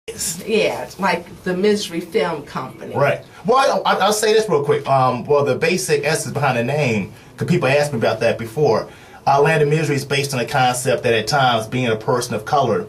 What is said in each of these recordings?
Yeah, it's like the Misery Film Company. Right. Well, I'll say this real quick. Well, the basic essence behind the name, because people asked me about that before. Land of Misery is based on the concept that at times being a person of color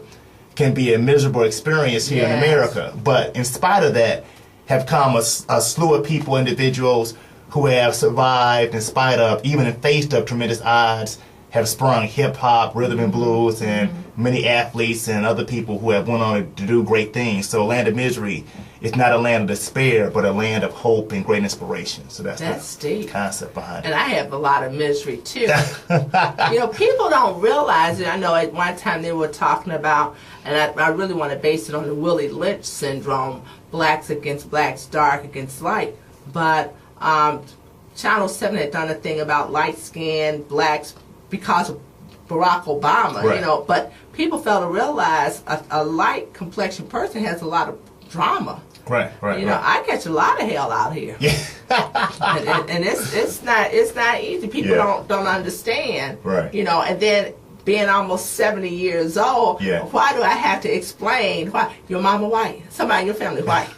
can be a miserable experience here in America. But in spite of that, have come a slew of people, individuals who have survived in spite of, even in face of tremendous odds, have sprung hip-hop, rhythm and blues, and many athletes and other people who have went on to do great things. So Land of Misery is not a land of despair, but a land of hope and great inspiration. So that's the deep concept behind it. And I have a lot of misery, too. You know, people don't realize it. I know at one time they were talking about, and I really want to base it on the Willie Lynch syndrome, blacks against blacks, dark against light. But Channel 7 had done a thing about light-skinned blacks because of Barack Obama, you know, but people fail to realize a light complexion person has a lot of drama. Right. You know, I catch a lot of hell out here. Yeah. and it's not easy. People don't understand. Right. You know, and then being almost 70 years old, why do I have to explain why your mama white, somebody in your family white?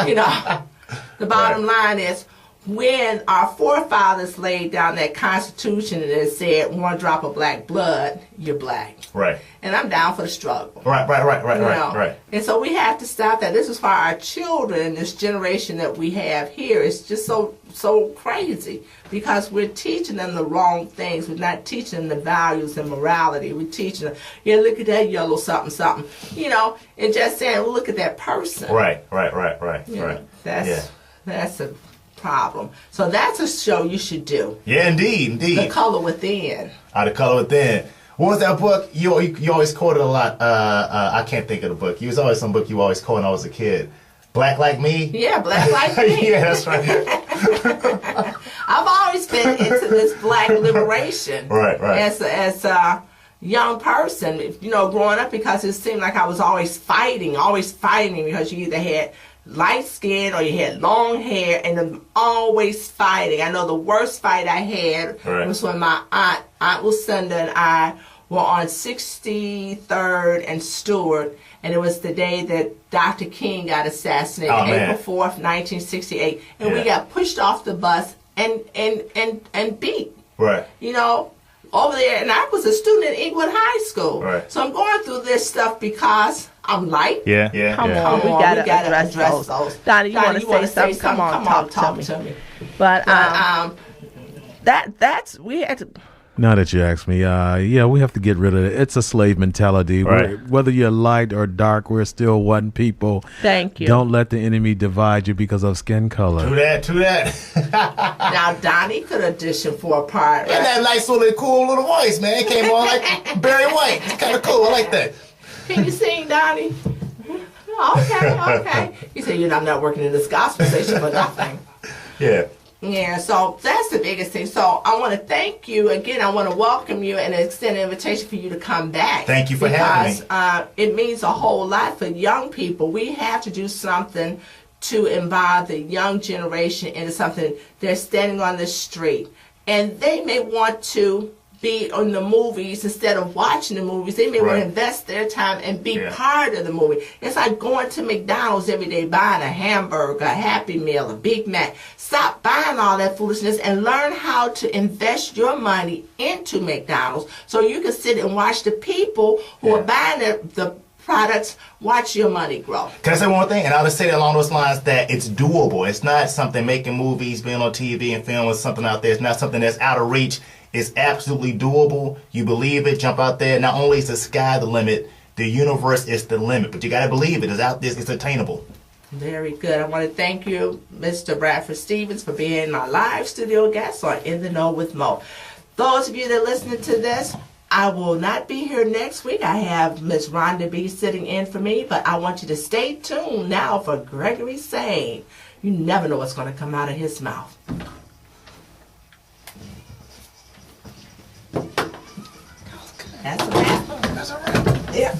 You know, the bottom line is, when our forefathers laid down that Constitution and it said 1 drop of black blood, you're black. Right. And I'm down for the struggle. Right. And so we have to stop that. This is why our children, this generation that we have here, is just so crazy, because we're teaching them the wrong things. We're not teaching them the values and morality. We're teaching them, look at that yellow something something, you know, and just saying, well, look at that person. Right. That's a problem. So that's a show you should do. Yeah, indeed. The Color Within. The Color Within. What was that book? You always quoted a lot. I can't think of the book. It was always some book you always quoted when I was a kid. Black Like Me? Yeah, Black Like Me. Yeah, that's right. I've always been into this black liberation. Right. As a young person, you know, growing up, because it seemed like I was always fighting because you either had light skin or you had long hair, and I'm always fighting. I know the worst fight I had was when my Aunt Lucinda and I were on 63rd and Stewart, and it was the day that Dr. King got assassinated, April 4th, 1968, and we got pushed off the bus and beat. Right. You know, over there, and I was a student at Inglewood High School. Right. So I'm going through this stuff because I'm light. Come on, we gotta address those. Donnie, you want to say something? Come on, talk to me. But that's we had to. Now that you ask me, we have to get rid of it. It's a slave mentality. Right. Whether you're light or dark, we're still one people. Thank you. Don't let the enemy divide you because of skin color. True that. Now, Donnie could audition for a part. And that nice little cool little voice, man. It came on like Barry White. It's kind of cool. I like that. Can you sing, Donnie? Okay. You say, I'm not working in this gospel station for nothing. Yeah, so that's the biggest thing. So I want to thank you again. I want to welcome you and extend an invitation for you to come back. Thank you for having me. Because it means a whole lot for young people. We have to do something to involve the young generation into something. They're standing on the street, and they may want to be on the movies instead of watching the movies. They may want to invest their time and be part of the movie. It's like going to McDonald's every day, buying a hamburger, a Happy Meal, a Big Mac. Stop buying all that foolishness and learn how to invest your money into McDonald's so you can sit and watch the people who are buying the products, watch your money grow. Can I say one thing? And I'll just say that along those lines, that it's doable. It's not something making movies, being on TV and film is something out there. It's not something that's out of reach. It's absolutely doable. You believe it, jump out there. Not only is the sky the limit, the universe is the limit. But you got to believe it. It's out there. It's attainable. Very good. I want to thank you, Mr. Bradford Stevens, for being my live studio guest on In the Know with Mo. Those of you that are listening to this, I will not be here next week. I have Miss Rhonda B. sitting in for me, but I want you to stay tuned now for Gregory Sane. You never know what's going to come out of his mouth. That's a wrap. That's a wrap. Yeah.